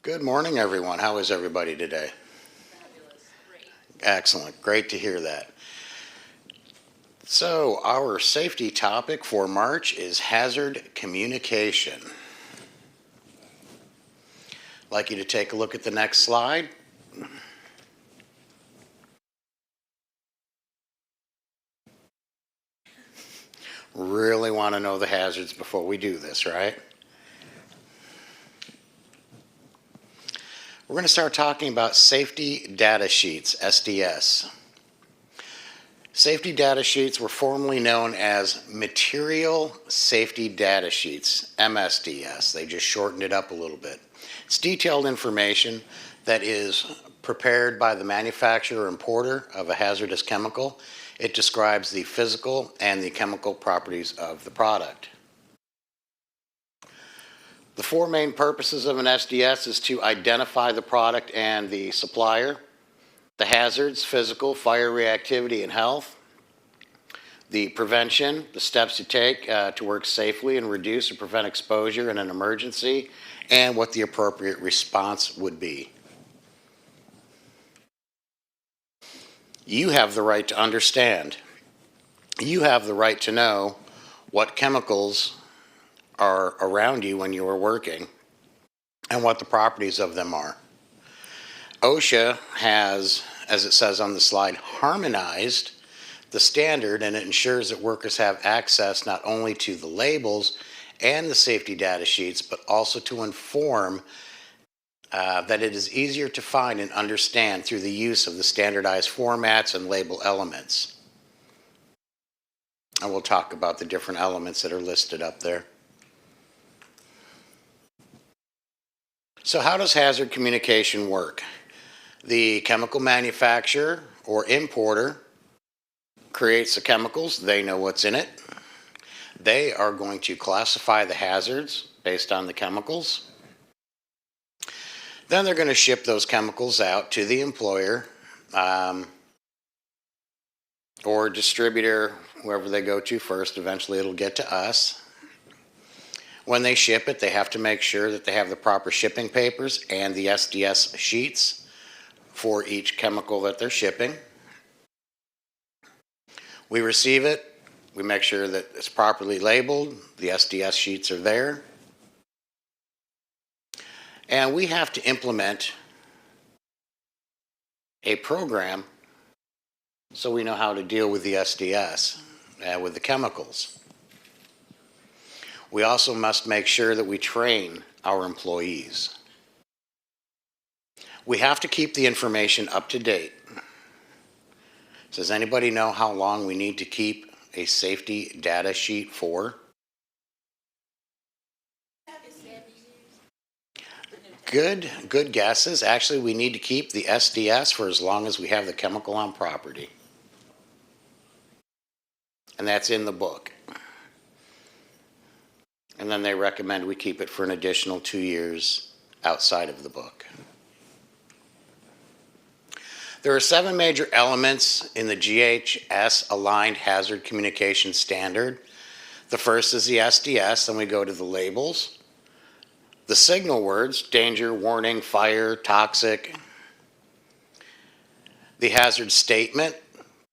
Good morning, everyone. How is everybody today? Fabulous. Great. Excellent. Great to hear that. So, our safety topic for March is hazard communication. I'd like you to take a look at the next slide. Really want to know the hazards before we do this, right? We're going to start talking about safety data sheets, SDS. Safety data sheets were formerly known as Material Safety Data Sheets, MSDS. They just shortened it up a little bit. It's detailed information that is prepared by the manufacturer or importer of a hazardous chemical. It describes the physical and the chemical properties of the product. The four main purposes of an SDS is to identify the product and the supplier, the hazards, physical, fire reactivity, and health, the prevention, the steps to take to work safely and reduce or prevent exposure in an emergency, and what the appropriate response would be. You have the right to understand. You have the right to know what chemicals are around you when you are working and what the properties of them are. OSHA has, as it says on the slide, harmonized the standard, and it ensures that workers have access not only to the labels and the safety data sheets, but also to inform that it is easier to find and understand through the use of the standardized formats and label elements. And we'll talk about the different elements that are listed up there. So how does hazard communication work? The chemical manufacturer or importer creates the chemicals. They know what's in it. They are going to classify the hazards based on the chemicals. Then they're going to ship those chemicals out to the employer or distributor, whoever they go to first. Eventually it'll get to us. When they ship it, they have to make sure that they have the proper shipping papers and the SDS sheets for each chemical that they're shipping. We receive it. We make sure that it's properly labeled. The SDS sheets are there. And we have to implement a program so we know how to deal with the SDS, with the chemicals. We also must make sure that we train our employees. We have to keep the information up to date. Does anybody know how long we need to keep a safety data sheet for? Good guesses. Actually, we need to keep the SDS for as long as we have the chemical on property. And that's in the book. And then they recommend we keep it for an additional 2 years outside of the book. There are 7 major elements in the GHS Aligned Hazard Communication Standard. The first is the SDS, then we go to the labels. The signal words, danger, warning, fire, toxic. The hazard statement,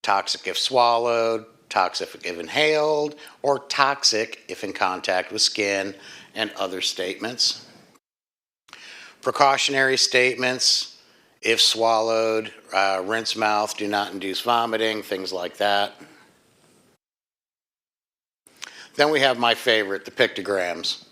toxic if swallowed, toxic if inhaled, or toxic if in contact with skin, and other statements. Precautionary statements, if swallowed, rinse mouth, do not induce vomiting, things like that. Then we have my favorite, the pictograms.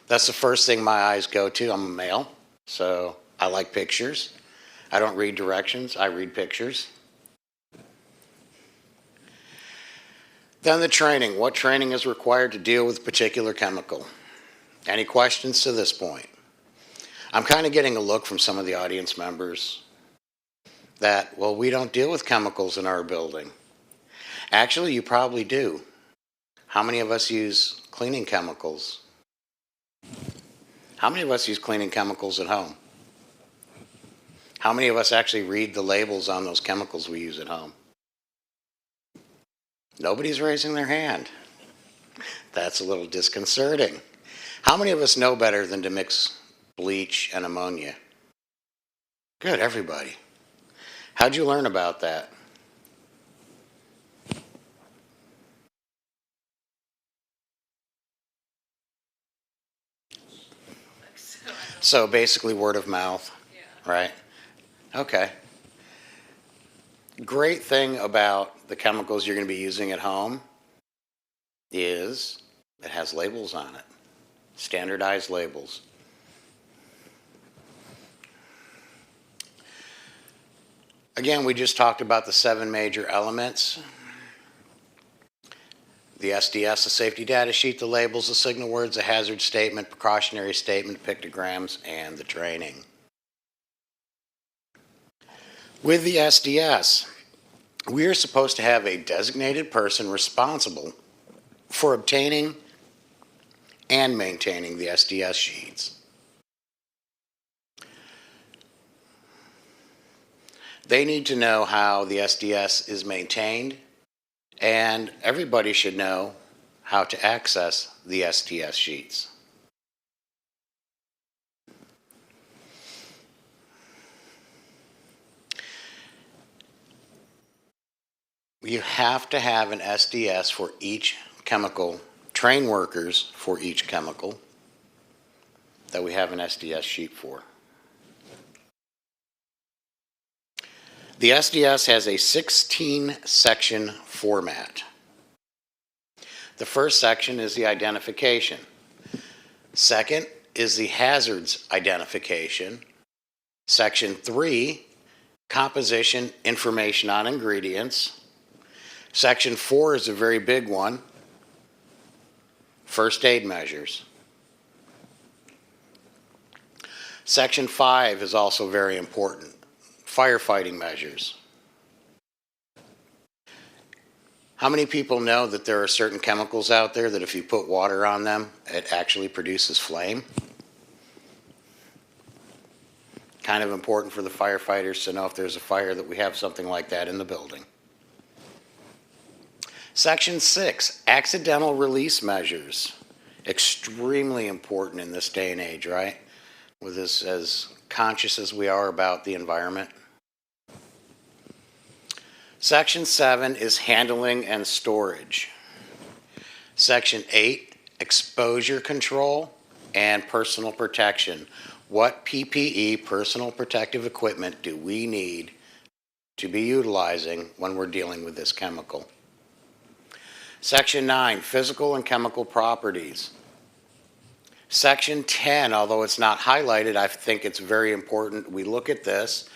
That's the first thing my eyes go to. I'm a male, so I like pictures. I don't read directions, I read pictures. Then the training. What training is required to deal with a particular chemical? Any questions to this point? I'm kind of getting a look from some of the audience members that, well, we don't deal with chemicals in our building. Actually, you probably do. How many of us use cleaning chemicals? How many of us use cleaning chemicals at home? How many of us actually read the labels on those chemicals we use at home? Nobody's raising their hand. That's a little disconcerting. How many of us know better than to mix bleach and ammonia? Good, everybody. How'd you learn about that? So, So basically word of mouth, yeah. right? Okay. Great thing about the chemicals you're going to be using at home is it has labels on it, standardized labels. Again, we just talked about the 7 major elements. The SDS, the safety data sheet, the labels, the signal words, the hazard statement, precautionary statement, pictograms, and the training. With the SDS, we are supposed to have a designated person responsible for obtaining and maintaining the SDS sheets. They need to know how the SDS is maintained, and everybody should know how to access the SDS sheets. You have to have an SDS for each chemical, train workers for each chemical that we have an SDS sheet for. The SDS has a 16-section format. The first section is the identification. Second is the hazards identification. Section 3, composition, information on ingredients. Section 4 is a very big one, first aid measures. Section 5 is also very important, firefighting measures. How many people know that there are certain chemicals out there that if you put water on them, it actually produces flame? Kind of important for the firefighters to know if there's a fire that we have something like that in the building. Section 6, accidental release measures. Extremely important in this day and age, right? With this, as conscious as we are about the environment. Section 7 is handling and storage. Section 8, exposure control and personal protection. What PPE, personal protective equipment, do we need to be utilizing when we're dealing with this chemical? Section 9, physical and chemical properties. Section 10, although it's not highlighted, I think it's very important we look at this.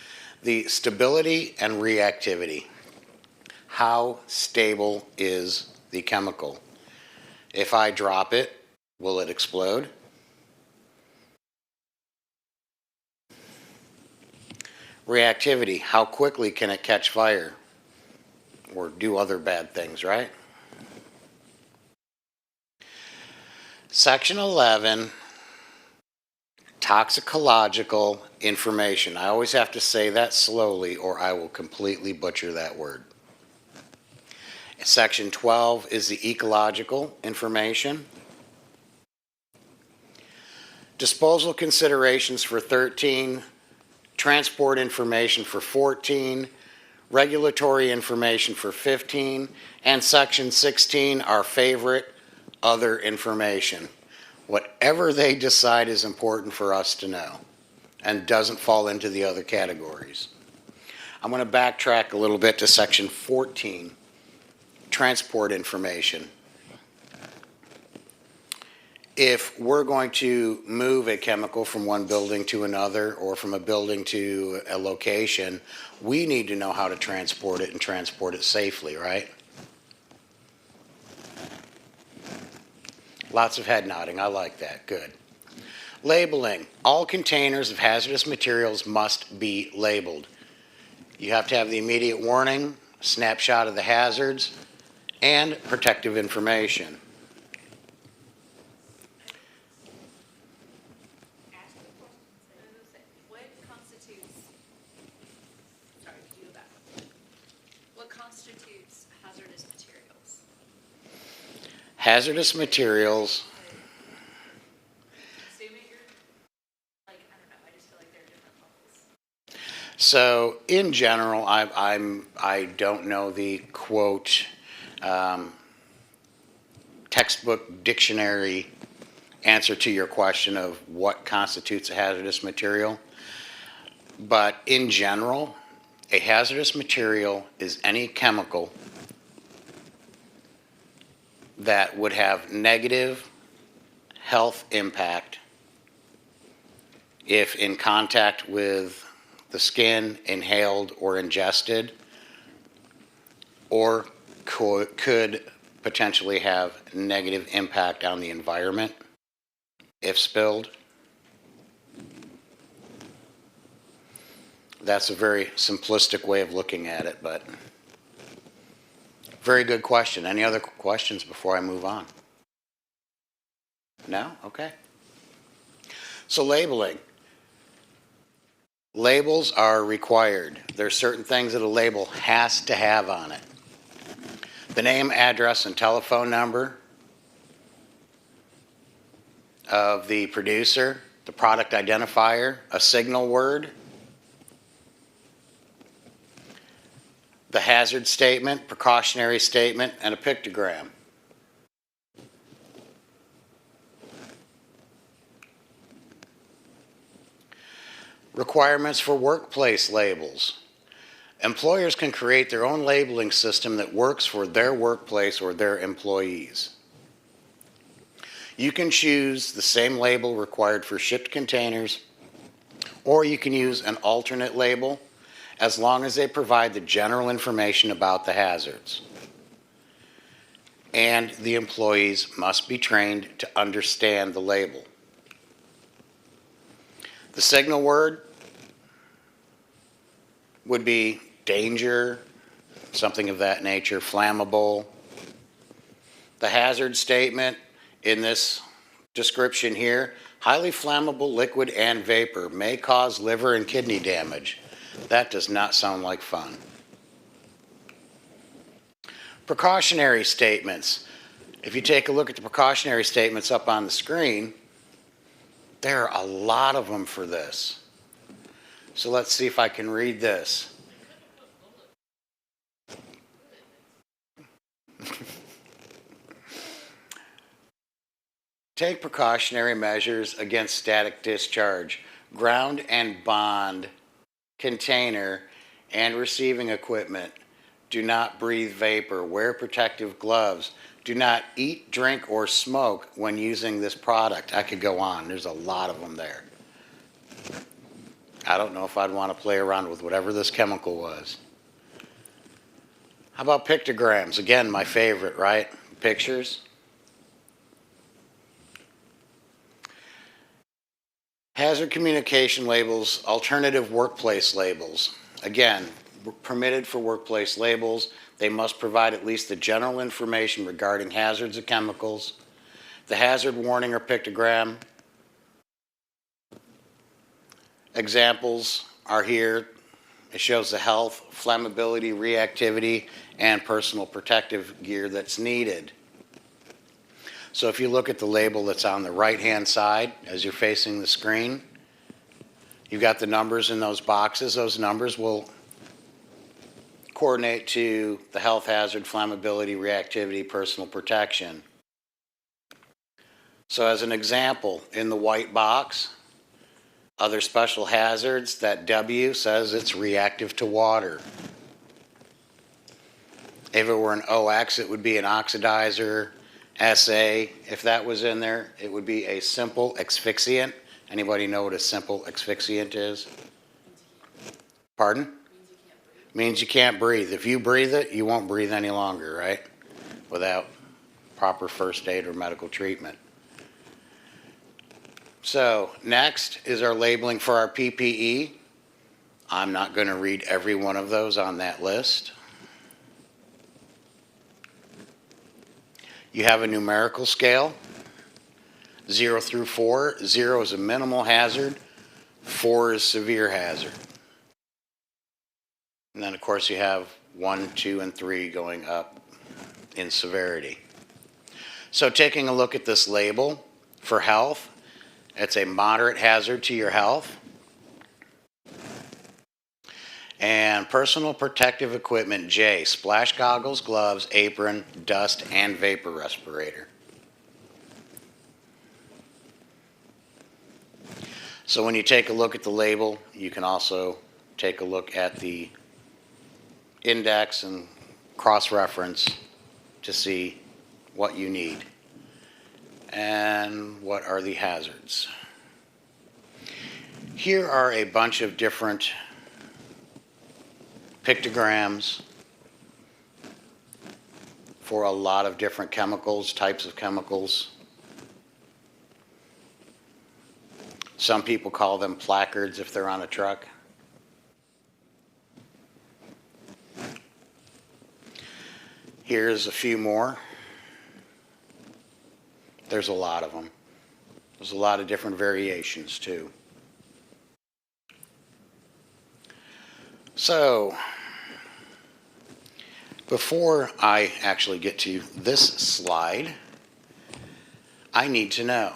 The stability and reactivity. How stable is the chemical? If I drop it, will it explode? Reactivity, how quickly can it catch fire or do other bad things, right? Section 11, toxicological information. I always have to say that slowly or I will completely butcher that word. Section 12 is the ecological information. Disposal considerations for 13, transport information for 14, regulatory information for 15, and Section 16, our favorite, other information. Whatever they decide is important for us to know and doesn't fall into the other categories. I'm going to backtrack a little bit to Section 14, transport information. If we're going to move a chemical from one building to another or from a building to a location, we need to know how to transport it and transport it safely, right? Lots of head nodding. I like that. Good. Labeling. All containers of hazardous materials must be labeled. You have to have the immediate warning, snapshot of the hazards, and protective information. What constitutes, sorry, can you go back? What constitutes hazardous materials? Hazardous materials. Assuming you're, like, I don't know, I just feel like there are different levels. So in general, I don't know the quote textbook dictionary answer to your question of what constitutes a hazardous material. But in general, a hazardous material is any chemical that would have negative health impact if in contact with the skin, inhaled or ingested, or could potentially have negative impact on the environment if spilled. That's a very simplistic way of looking at it, but very good question. Any other questions before I move on? No? Okay. So labeling. Labels are required. There's certain things that a label has to have on it. The name, address, and telephone number of the producer, the product identifier, a signal word, the hazard statement, precautionary statement, and a pictogram. Requirements for workplace labels. Employers can create their own labeling system that works for their workplace or their employees. You can choose the same label required for shipped containers, or you can use an alternate label as long as they provide the general information about the hazards. And the employees must be trained to understand the label. The signal word would be danger, something of that nature, flammable. The hazard statement in this description here, highly flammable liquid and vapor may cause liver and kidney damage. That does not sound like fun. Precautionary statements. If you take a look at the precautionary statements up on the screen, there are a lot of them for this. So let's see if I can read this. Take precautionary measures against static discharge. Ground and bond container and receiving equipment. Do not breathe vapor. Wear protective gloves. Do not eat, drink, or smoke when using this product. I could go on. There's a lot of them there. I don't know if I'd want to play around with whatever this chemical was. How about pictograms? Again, my favorite, right? Pictures. Hazard communication labels, alternative workplace labels. Again, permitted for workplace labels. They must provide at least the general information regarding hazards of chemicals. The hazard warning or pictogram. Examples are here. It shows the health, flammability, reactivity, and personal protective gear that's needed. So if you look at the label that's on the right-hand side as you're facing the screen, you've got the numbers in those boxes. Those numbers will coordinate to the health hazard, flammability, reactivity, personal protection. So as an example, in the white box, other special hazards, that W says it's reactive to water. If it were an OX, it would be an oxidizer. SA, if that was in there, it would be a simple asphyxiant. Anybody know what a simple asphyxiant is? Pardon? Means you can't breathe. If you breathe it, you won't breathe any longer, right? Without proper first aid or medical treatment. So next is our labeling for our PPE. I'm not going to read every one of those on that list. You have a numerical scale, 0 through 4. 0 is a minimal hazard, 4 is severe hazard. And then of course you have 1, 2, and 3 going up in severity. So taking a look at this label for health, it's a moderate hazard to your health. And personal protective equipment, J, splash goggles, gloves, apron, dust, and vapor respirator. So when you take a look at the label, you can also take a look at the index and cross-reference to see what you need. And what are the hazards? Here are a bunch of different pictograms for a lot of different chemicals, types of chemicals. Some people call them placards if they're on a truck. Here's a few more. There's a lot of them. There's a lot of different variations too. So, before I actually get to this slide, I need to know.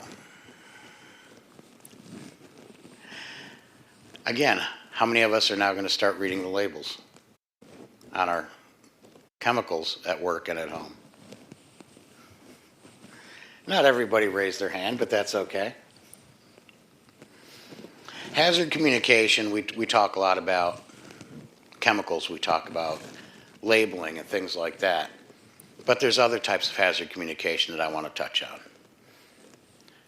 Again, how many of us are now going to start reading the labels on our chemicals at work and at home? Not everybody raised their hand, but that's okay. Hazard communication, we talk a lot about chemicals, we talk about labeling and things like that. But there's other types of hazard communication that I want to touch on.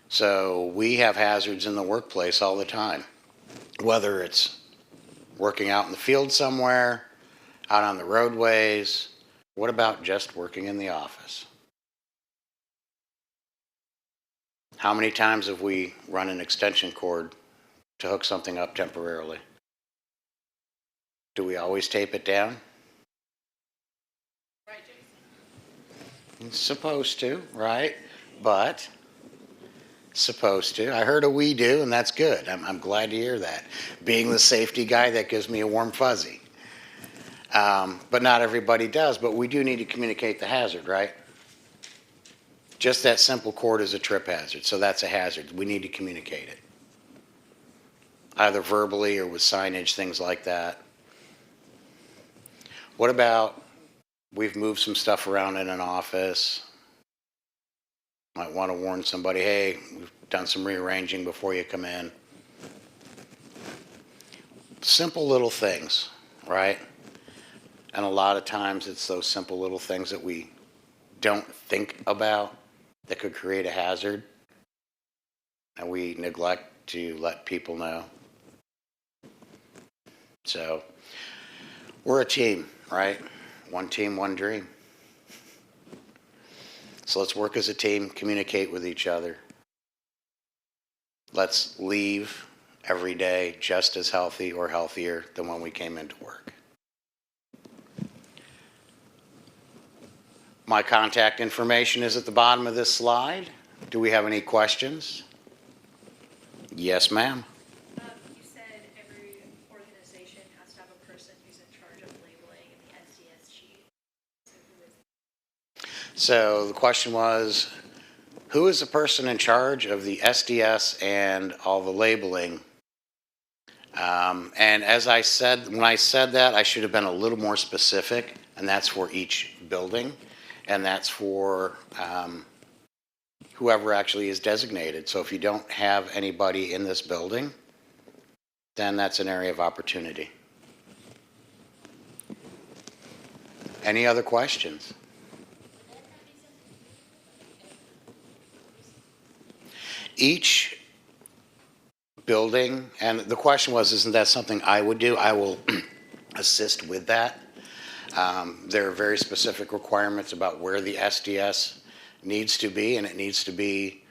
So we have hazards in the workplace all the time, whether it's working out in the field somewhere, out on the roadways. What about just working in the office? How many times have we run an extension cord to hook something up temporarily? Do we always tape it down? Right, Jason? Supposed to, right? But supposed to. I heard a we do, and that's good. I'm glad to hear that. Being the safety guy, that gives me a warm fuzzy. But not everybody does. But we do need to communicate the hazard, right? Just that simple cord is a trip hazard, so that's a hazard. We need to communicate it, either verbally or with signage, things like that. What about we've moved some stuff around in an office? Might want to warn somebody, hey, we've done some rearranging before you come in. Simple little things, right? And a lot of times it's those simple little things that we don't think about that could create a hazard, and we neglect to let people know. So we're a team, right? One team, one dream. So let's work as a team, communicate with each other. Let's leave every day just as healthy or healthier than when we came into work. My contact information is at the bottom of this slide. Do we have any questions? Yes, ma'am. You said every organization has to have a person who's in charge of labeling in the SDS sheet. So who is? So the question was, who is the person in charge of the SDS and all the labeling? And as I said, when I said that, I should have been a little more specific, and that's for each building, and that's for whoever actually is designated. So if you don't have anybody in this building, then that's an area of opportunity. Any other questions? Each building, and the question was, isn't that something I would do? I will assist with that. There are very specific requirements about where the SDS needs to be, and it needs to be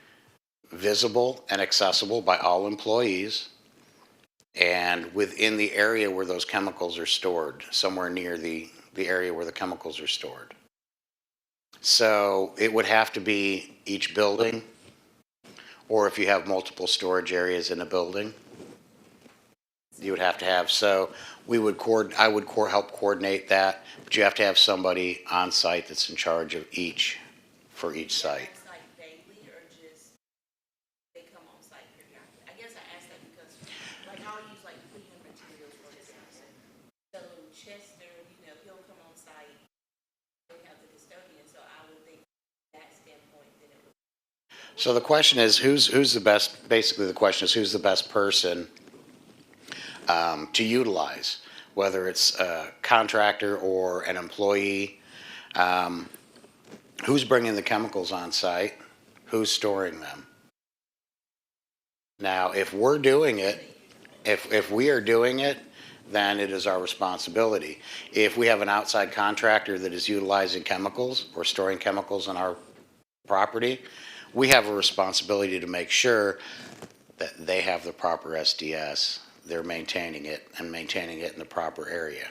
visible and accessible by all employees, and within the area where those chemicals are stored, somewhere near the area where the chemicals are stored. So it would have to be each building, or if you have multiple storage areas in a building, you would have to have. So we would I would help coordinate that, but you have to have somebody on site that's in charge of each for each site. That's like daily or just they come on site periodically? I guess I asked that because like I'll use like cleaning materials for this house. So So the question is, who's the best, basically the question is, who's the best person to utilize? Whether it's a contractor or an employee, who's bringing the chemicals on site? Who's storing them? Now, if we're doing it, if we are doing it, then it is our responsibility. If we have an outside contractor that is utilizing chemicals or storing chemicals on our property, we have a responsibility to make sure that they have the proper SDS, they're maintaining it and maintaining it in the proper area.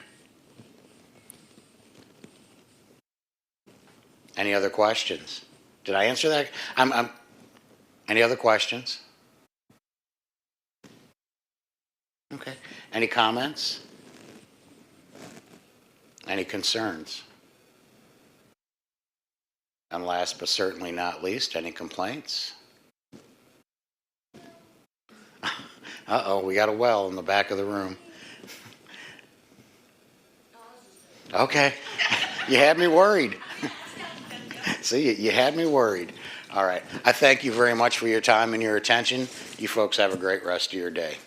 Any other questions? Did I answer that? Any other questions? Okay. Any comments? Any concerns? And last but certainly not least, any complaints? Uh-oh, we got a well in the back of the room. Okay. You had me worried. See, you had me worried. All right. I thank you very much for your time and your attention. You folks have a great rest of your day.